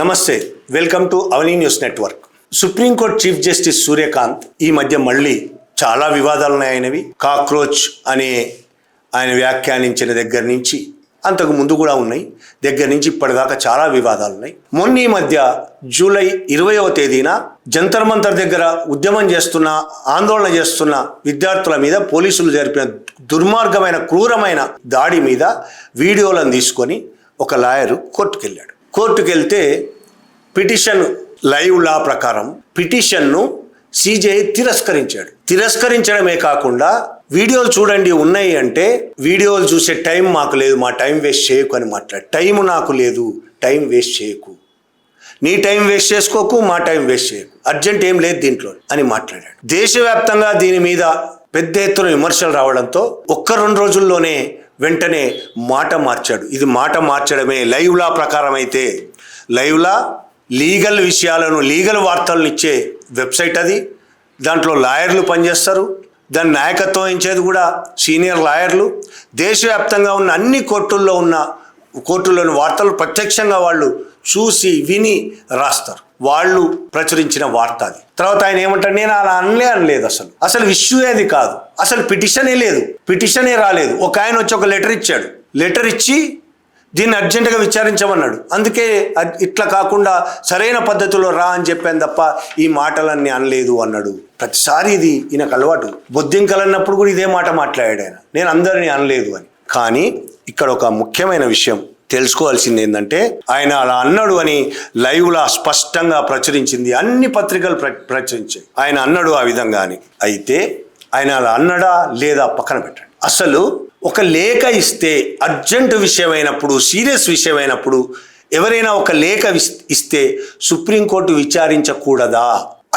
నమస్తే, welcome to Avani news network. Supreme court chief justice Suryakant ఈ మధ్య మళ్ళీ చాలా వివాదాలు ఉన్నాయనేవి. కాక్రోచ్ అనే ఆయన వ్యాఖ్యానించిన దగ్గర నుంచి అంతకు ముందు కూడా ఉన్నాయి, దగ్గర నుంచి ఇప్పటిదాకా చాలా వివాదాలు ఉన్నాయి. మొన్న ఈ మధ్య జూలై 20వ తేదీన జంతర్ మంతర్ దగ్గర ఉద్యమం చేస్తున్న, ఆందోళన చేస్తున్న విద్యార్థుల మీద పోలీసులు జరిపిన దుర్మార్గమైన, క్రూరమైన దాడి మీద వీడియోలను తీసుకొని ఒక లాయరు కోర్టుకెళ్ళాడు. కోర్టుకెళ్తే పిటిషన్ లైవ్ లా ప్రకారం పిటిషన్ను సిజేఐ తిరస్కరించాడు. తిరస్కరించడమే కాకుండా వీడియోలు చూడండి ఉన్నాయి అంటే, వీడియోలు చూసే టైం మాకు లేదు, మా టైం వేస్ట్ చేయకు అని మాట్లాడు. టైం నాకు లేదు, టైం వేస్ట్ చేయకు, నీ టైం వేస్ట్ చేసుకోకు, మా టైం వేస్ట్ చేయకు, అర్జెంట్ ఏం లేదు దీంట్లో అని మాట్లాడాడు. దేశవ్యాప్తంగా దీని మీద పెద్ద ఎత్తున విమర్శలు రావడంతో 1-2 రోజుల్లోనే వెంటనే మాట మార్చాడు. ఇది మాట మార్చడమే. లైవ్ లా ప్రకారం అయితే, లైవ్ లా లీగల్ విషయాలను, లీగల్ వార్తలను ఇచ్చే వెబ్సైట్ అది. దాంట్లో లాయర్లు పనిచేస్తారు, దాని నాయకత్వం వహించేది కూడా సీనియర్ లాయర్లు. దేశవ్యాప్తంగా ఉన్న అన్ని కోర్టుల్లోని వార్తలు ప్రత్యక్షంగా వాళ్ళు చూసి విని రాస్తారు. వాళ్ళు ప్రచురించిన వార్త అది. తర్వాత ఆయన ఏమంటారు, నేను అలా అనలేదు, అసలు ఇష్యూ ఏది కాదు, అసలు పిటిషనే లేదు, పిటిషనే రాలేదు. ఒక ఆయన వచ్చి ఒక లెటర్ ఇచ్చాడు, లెటర్ ఇచ్చి దీన్ని అర్జెంటుగా విచారించమన్నాడు. అందుకే ఇట్లా కాకుండా సరైన పద్ధతిలో రా అని చెప్పాను తప్ప ఈ మాటలన్నీ అనలేదు అన్నాడు. ప్రతిసారి ఇది ఈయనకు అలవాటు. బొద్దింకలన్నప్పుడు కూడా ఇదే మాట మాట్లాడాడు ఆయన, నేను అందరినీ అనలేదు అని. కానీ ఇక్కడ ఒక ముఖ్యమైన విషయం తెలుసుకోవాల్సింది ఏంటంటే, ఆయన అలా అన్నాడు అని లైవ్లా స్పష్టంగా ప్రచురించింది, అన్ని పత్రికలు ప్రచురించాయి. ఆయన అన్నాడు ఆ విధంగా అని. అయితే ఆయన అలా అన్నాడా లేదా పక్కన పెట్టండి. అసలు ఒక లేఖ ఇస్తే, అర్జెంటు విషయమైనప్పుడు, సీరియస్ విషయమైనప్పుడు ఎవరైనా ఒక లేఖ ఇస్తే సుప్రీంకోర్టు విచారించకూడదా?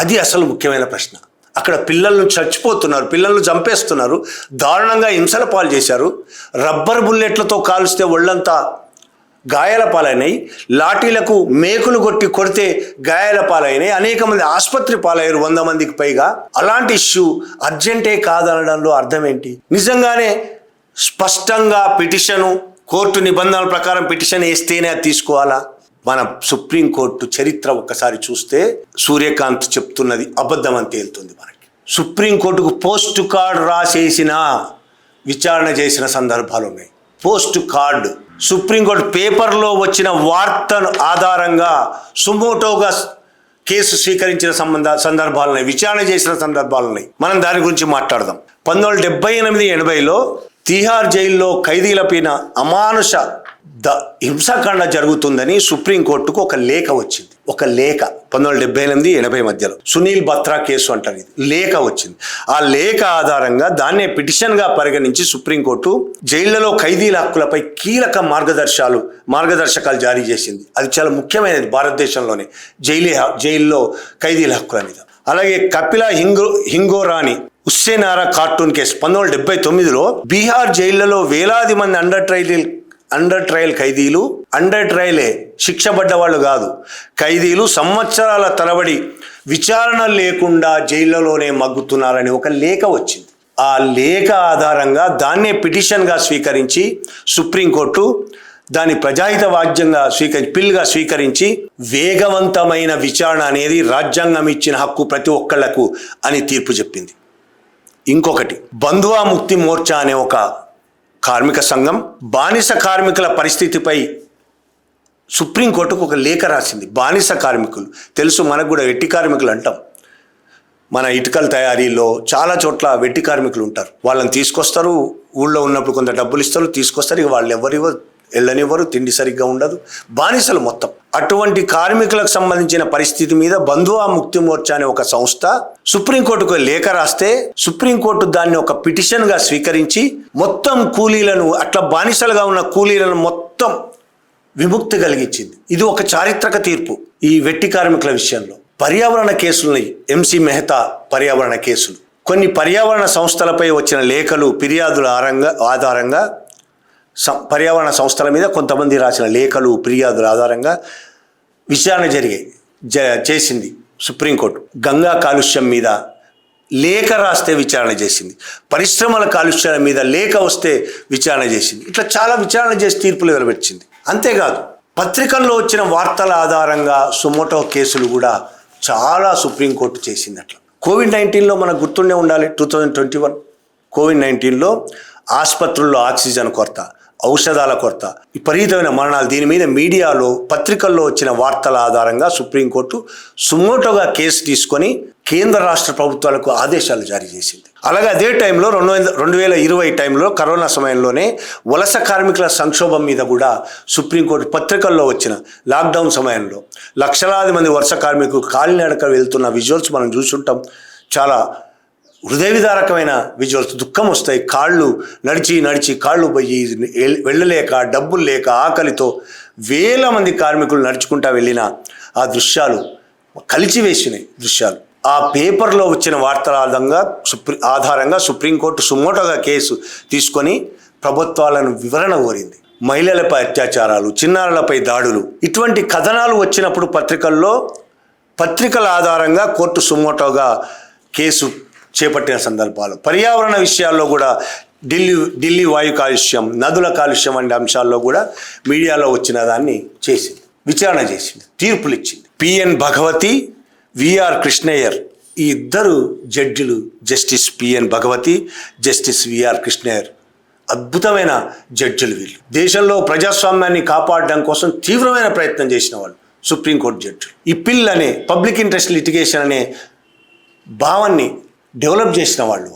అది అసలు ముఖ్యమైన ప్రశ్న. అక్కడ పిల్లలను చచ్చిపోతున్నారు, పిల్లలను చంపేస్తున్నారు, దారుణంగా హింసల పాలు చేశారు. రబ్బర్ బుల్లెట్లతో కాల్స్తే ఒళ్ళంతా గాయాల పాలైనాయి, లాఠీలకు మేకులు కొడితే గాయాల పాలైనాయి, అనేక మంది ఆసుపత్రి పాలయ్యారు, 100 మందికి పైగా. అలాంటి ఇష్యూ అర్జెంటే కాదనడంలో అర్థం ఏంటి? నిజంగానే స్పష్టంగా పిటిషను, కోర్టు నిబంధనల ప్రకారం పిటిషన్ వేస్తేనే అది తీసుకోవాలా? మన సుప్రీంకోర్టు చరిత్ర ఒక్కసారి చూస్తే సూర్యకాంత్ చెప్తున్నది అబద్ధం అని తేలుతుంది మనకి. సుప్రీంకోర్టుకు పోస్ట్ కార్డు రాసేసిన విచారణ చేసిన సందర్భాలు ఉన్నాయి. పోస్ట్ కార్డు సుప్రీంకోర్టు పేపర్లో వచ్చిన వార్తను ఆధారంగా సుమోటోగా కేసు స్వీకరించిన సందర్భాలున్నాయి, విచారణ చేసిన సందర్భాలున్నాయి. మనం దాని గురించి మాట్లాడదాం. 1978-80లో తిహార్ జైల్లో ఖైదీలపైన అమానుష హింసాకాండ జరుగుతుందని సుప్రీంకోర్టుకు ఒక లేఖ వచ్చింది. ఒక లేఖ 1978-80 మధ్యలో సునీల్ బత్రా కేసు అంటారు, ఇది లేఖ వచ్చింది. ఆ లేఖ ఆధారంగా దాన్నే పిటిషన్గా పరిగణించి సుప్రీంకోర్టు జైళ్లలో ఖైదీల హక్కులపై కీలక మార్గదర్శకాలు జారీ చేసింది. అది చాలా ముఖ్యమైనది భారతదేశంలోనే, జైల్లో ఖైదీల హక్కుల మీద. అలాగే కపిల హింగోరాని ఉస్సేనారా కార్టూన్ కేసు 1979లో బీహార్ జైళ్లలో వేలాది మంది అండర్ ట్రయల్ ఖైదీలు, అండర్ ట్రయలే, శిక్ష పడ్డ వాళ్ళు కాదు, ఖైదీలు సంవత్సరాల తరబడి విచారణ లేకుండా జైళ్లలోనే మగ్గుతున్నారని ఒక లేఖ వచ్చింది. ఆ లేఖ ఆధారంగా దాన్నే పిటిషన్గా స్వీకరించి సుప్రీంకోర్టు దాని ప్రజాహిత వాద్యంగా పిల్గా స్వీకరించి వేగవంతమైన విచారణ అనేది రాజ్యాంగం ఇచ్చిన హక్కు ప్రతి ఒక్కళ్లకు అని తీర్పు చెప్పింది. ఇంకొకటి, బంధువా ముక్తి మోర్చా అనే ఒక కార్మిక సంఘం బానిస కార్మికుల పరిస్థితిపై సుప్రీంకోర్టుకు ఒక లేఖ రాసింది. బానిస కార్మికులు తెలుసు మనకు కూడా, వెట్టి కార్మికులు అంటాం. మన ఇటుకల తయారీలో చాలా చోట్ల వెట్టి కార్మికులు ఉంటారు. వాళ్ళని తీసుకొస్తారు, ఊళ్ళో ఉన్నప్పుడు కొంత డబ్బులు ఇస్తారు, తీసుకొస్తారు, ఇక వాళ్ళు వెళ్ళనివ్వరు, తిండి సరిగ్గా ఉండదు, బానిసలు మొత్తం. అటువంటి కార్మికులకు సంబంధించిన పరిస్థితి మీద బంధువా ముక్తి మోర్చా అనే ఒక సంస్థ సుప్రీంకోర్టుకు లేఖ రాస్తే సుప్రీంకోర్టు దాన్ని ఒక పిటిషన్గా స్వీకరించి మొత్తం కూలీలను, అట్లా బానిసలుగా ఉన్న కూలీలను మొత్తం విముక్తి కలిగించింది. ఇది ఒక చారిత్రక తీర్పు. ఈ వెట్టి కార్మికుల విషయంలో పర్యావరణ కేసులని, ఎంసీ మెహతా పర్యావరణ కేసులు, కొన్ని పర్యావరణ సంస్థలపై వచ్చిన లేఖలు, ఫిర్యాదుల ఆధారంగా పర్యావరణ సంస్థల మీద కొంతమంది రాసిన లేఖలు, ఫిర్యాదుల ఆధారంగా విచారణ చేసింది సుప్రీంకోర్టు. గంగా కాలుష్యం మీద లేఖ రాస్తే విచారణ చేసింది, పరిశ్రమల కాలుష్యాల మీద లేఖ వస్తే విచారణ చేసింది. ఇట్లా చాలా విచారణ చేసి తీర్పులు వెలువచ్చింది. అంతేకాదు పత్రికల్లో వచ్చిన వార్తల ఆధారంగా సుమోటో కేసులు కూడా చాలా సుప్రీంకోర్టు చేసింది. అట్లా కోవిడ్-19లో మనకు గుర్తుండే ఉండాలి. 2021 కోవిడ్-19లో ఆసుపత్రుల్లో ఆక్సిజన్ కొరత, ఔషధాల కొరత, విపరీతమైన మరణాలు. దీని మీద మీడియాలో పత్రికల్లో వచ్చిన వార్తల ఆధారంగా సుప్రీంకోర్టు సుమోటోగా కేసు తీసుకొని కేంద్ర రాష్ట్ర ప్రభుత్వాలకు ఆదేశాలు జారీ చేసింది. అలాగే అదే టైంలో 2020 టైంలో కరోనా సమయంలోనే వలస కార్మికుల సంక్షోభం మీద కూడా సుప్రీంకోర్టు పత్రికల్లో వచ్చిన లాక్డౌన్ సమయంలో లక్షలాది మంది వలస కార్మికులు కాలినడక వెళ్తున్న విజువల్స్ మనం చూసుంటాం. చాలా హృదయ విదారకమైన విజువల్స్. దుఃఖం వస్తాయి. కాళ్ళు నడిచి కాళ్ళు పోయి వెళ్ళలేక, డబ్బులు లేక, ఆకలితో వేల మంది కార్మికులు నడుచుకుంటా వెళ్ళిన ఆ దృశ్యాలు కలిచివేసినాయి దృశ్యాలు. ఆ పేపర్లో వచ్చిన వార్తల ఆధారంగా సుప్రీంకోర్టు సుమోటోగా కేసు తీసుకొని ప్రభుత్వాలను వివరణ కోరింది. మహిళలపై అత్యాచారాలు, చిన్నారులపై దాడులు, ఇటువంటి కథనాలు వచ్చినప్పుడు పత్రికల ఆధారంగా కోర్టు సుమోటోగా కేసు చేపట్టిన సందర్భాలు. పర్యావరణ విషయాల్లో కూడా ఢిల్లీ వాయు కాలుష్యం, నదుల కాలుష్యం వంటి అంశాల్లో కూడా మీడియాలో వచ్చిన దాన్ని చేసింది, విచారణ చేసింది, తీర్పులు ఇచ్చింది. పిఎన్ భగవతి, విఆర్ కృష్ణయ్యర్, ఈ ఇద్దరు జడ్జిలు, justice P N Bhagwati, justice V R Krishna Iyer, అద్భుతమైన జడ్జిలు వీళ్ళు. దేశంలో ప్రజాస్వామ్యాన్ని కాపాడడం కోసం తీవ్రమైన ప్రయత్నం చేసిన వాళ్ళు సుప్రీంకోర్టు జడ్జిలు. ఈ పిల్ అనే పబ్లిక్ ఇంట్రెస్ట్ లిటిగేషన్ అనే భావాన్ని డెవలప్ చేసిన వాళ్ళు.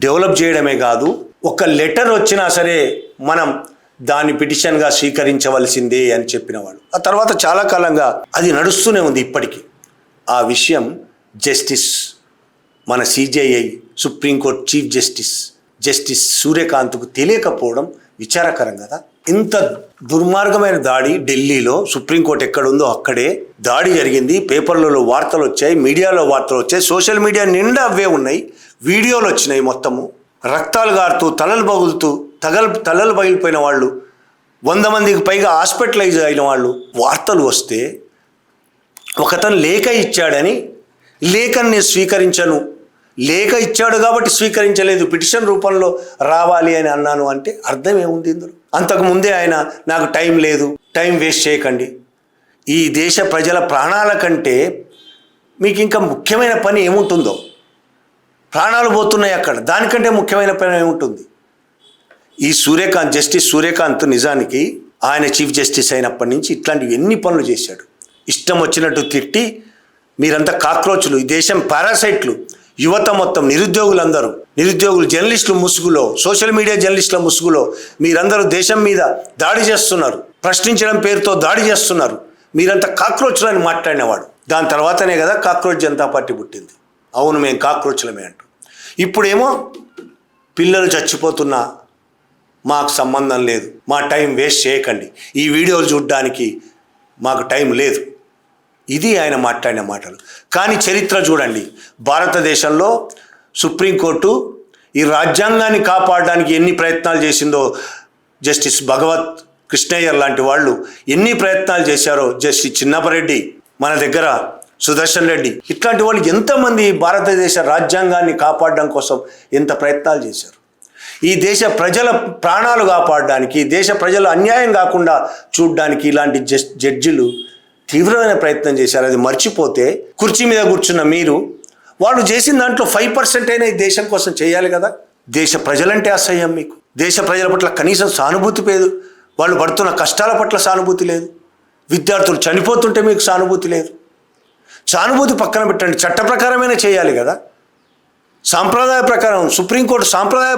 డెవలప్ చేయడమే కాదు, ఒక లెటర్ వచ్చినా సరే మనం దాన్ని పిటిషన్గా స్వీకరించవలసిందే అని చెప్పిన వాళ్ళు. ఆ తర్వాత చాలా కాలంగా అది నడుస్తూనే ఉంది ఇప్పటికీ. ఆ విషయం మన సిజేఐ సుప్రీంకోర్టు చీఫ్ జస్టిస్ సూర్యకాంత్కు తెలియకపోవడం విచారకరం కదా. ఇంత దుర్మార్గమైన దాడి ఢిల్లీలో, సుప్రీంకోర్టు ఎక్కడుందో అక్కడే దాడి జరిగింది. పేపర్లలో వార్తలు వచ్చాయి, మీడియాలో వార్తలు వచ్చాయి, సోషల్ మీడియా నిండా అవే ఉన్నాయి, వీడియోలు వచ్చినాయి. మొత్తము రక్తాలు గారుతూ, తలలు పగిలిపోయిన వాళ్ళు, 100 మందికి పైగా హాస్పిటలైజ్ అయిన వాళ్ళు వార్తలు వస్తే, ఒకతను లేఖ ఇచ్చాడని, లేఖని నేను స్వీకరించను, లేఖ ఇచ్చాడు కాబట్టి స్వీకరించలేదు, పిటిషన్ రూపంలో రావాలి అని అన్నాను అంటే అర్థం ఏముంది ఇందులో? అంతకుముందే ఆయన నాకు టైం లేదు, టైం వేస్ట్ చేయకండి, ఈ దేశ ప్రజల ప్రాణాల కంటే మీకు ఇంకా ముఖ్యమైన పని ఏముంటుందో, ప్రాణాలు పోతున్నాయి అక్కడ, దానికంటే ముఖ్యమైన పని ఏముంటుంది? ఈ జస్టిస్ సూర్యకాంత్ నిజానికి ఆయన చీఫ్ జస్టిస్ అయినప్పటి నుంచి ఇట్లాంటివి ఎన్ని పనులు చేశాడు. ఇష్టం వచ్చినట్టు తిట్టి, మీరంతా కాక్రోచ్లు, ఈ దేశం పారాసైట్లు, యువత మొత్తం, నిరుద్యోగులు, జర్నలిస్టులు ముసుగులో, సోషల్ మీడియా జర్నలిస్టుల ముసుగులో మీరందరూ దేశం మీద దాడి చేస్తున్నారు, ప్రశ్నించడం పేరుతో దాడి చేస్తున్నారు, మీరంతా కాక్రోచ్లని మాట్లాడినవాడు. దాని తర్వాతనే కదా కాక్రోచ్ జనతా పార్టీ పుట్టింది. అవును, మేము కాక్రోచ్లమే అంటూ. ఇప్పుడేమో పిల్లలు చచ్చిపోతున్నా మాకు సంబంధం లేదు, మా టైం వేస్ట్ చేయకండి, ఈ వీడియోలు చూడడానికి మాకు టైం లేదు. ఇది ఆయన మాట్లాడిన మాటలు. కానీ చరిత్ర చూడండి, భారతదేశంలో సుప్రీంకోర్టు ఈ రాజ్యాంగాన్ని కాపాడడానికి ఎన్ని ప్రయత్నాలు చేసిందో, జస్టిస్ కృష్ణయ్యర్ లాంటి వాళ్ళు ఎన్ని ప్రయత్నాలు చేశారో, జస్టిస్ చిన్నపరెడ్డి, మన దగ్గర సుదర్శన్ రెడ్డి, ఇట్లాంటి వాళ్ళు ఎంతమంది భారతదేశ రాజ్యాంగాన్ని కాపాడడం కోసం ఎంత ప్రయత్నాలు చేశారు. ఈ దేశ ప్రజల ప్రాణాలు కాపాడడానికి, దేశ ప్రజల అన్యాయం కాకుండా చూడడానికి ఇలాంటి జడ్జిలు తీవ్రమైన ప్రయత్నం చేశారు. అది మర్చిపోతే కుర్చీ మీద కూర్చున్న మీరు, వాళ్ళు చేసిన దాంట్లో 5% అయినా ఈ దేశం కోసం చేయాలి కదా. దేశ ప్రజలంటే అసహ్యం మీకు, దేశ ప్రజల పట్ల కనీసం సానుభూతి లేదు, వాళ్ళు పడుతున్న కష్టాల పట్ల సానుభూతి లేదు, విద్యార్థులు చనిపోతుంటే మీకు సానుభూతి లేదు. సానుభూతి పక్కన పెట్టండి, చట్ట ప్రకారమైనా చేయాలి కదా. సాంప్రదాయ ప్రకారం, సుప్రీంకోర్టు సాంప్రదాయ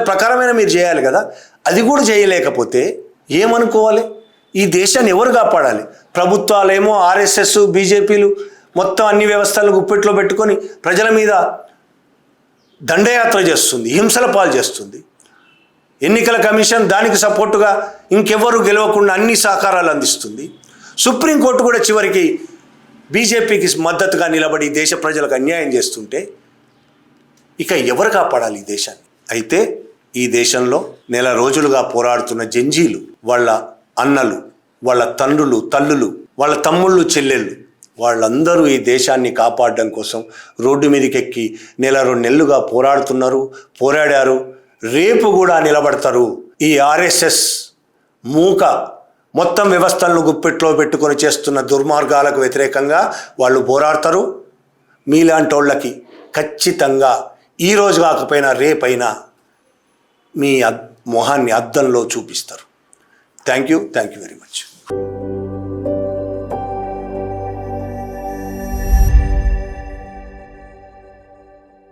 ప్రకారమైన మీరు చేయాలి కదా. అది కూడా చేయలేకపోతే ఏమనుకోవాలి? ఈ దేశాన్ని ఎవరు కాపాడాలి? ప్రభుత్వాలేమో ఆర్ఎస్ఎస్, బీజేపీలు మొత్తం అన్ని వ్యవస్థలను గుప్పెట్లో పెట్టుకొని ప్రజల మీద దండయాత్ర చేస్తుంది, హింసల పాలు చేస్తుంది. ఎన్నికల కమిషన్ దానికి సపోర్టుగా ఇంకెవరు గెలవకుండా అన్ని సహకారాలు అందిస్తుంది. సుప్రీంకోర్టు కూడా చివరికి బీజేపీకి మద్దతుగా నిలబడి దేశ ప్రజలకు అన్యాయం చేస్తుంటే ఇక ఎవరు కాపాడాలి ఈ దేశాన్ని? అయితే ఈ దేశంలో నెల రోజులుగా పోరాడుతున్న జంజీలు, వాళ్ళ అన్నలు, వాళ్ళ తండ్రులు, తల్లులు, వాళ్ళ తమ్ముళ్ళు, చెల్లెళ్ళు, వాళ్ళందరూ ఈ దేశాన్ని కాపాడడం కోసం రోడ్డు మీదకి ఎక్కి 1-2 నెలలుగా పోరాడారు, రేపు కూడా నిలబడతారు. ఈ ఆర్ఎస్ఎస్ మొత్తం వ్యవస్థలను గుప్పెట్లో పెట్టుకొని చేస్తున్న దుర్మార్గాలకు వ్యతిరేకంగా వాళ్ళు పోరాడతారు. మీలాంటి వాళ్ళకి ఖచ్చితంగా ఈరోజు కాకపోయినా రేపైనా మీ మొహాన్ని అద్దంలో చూపిస్తారు. Thank you very much.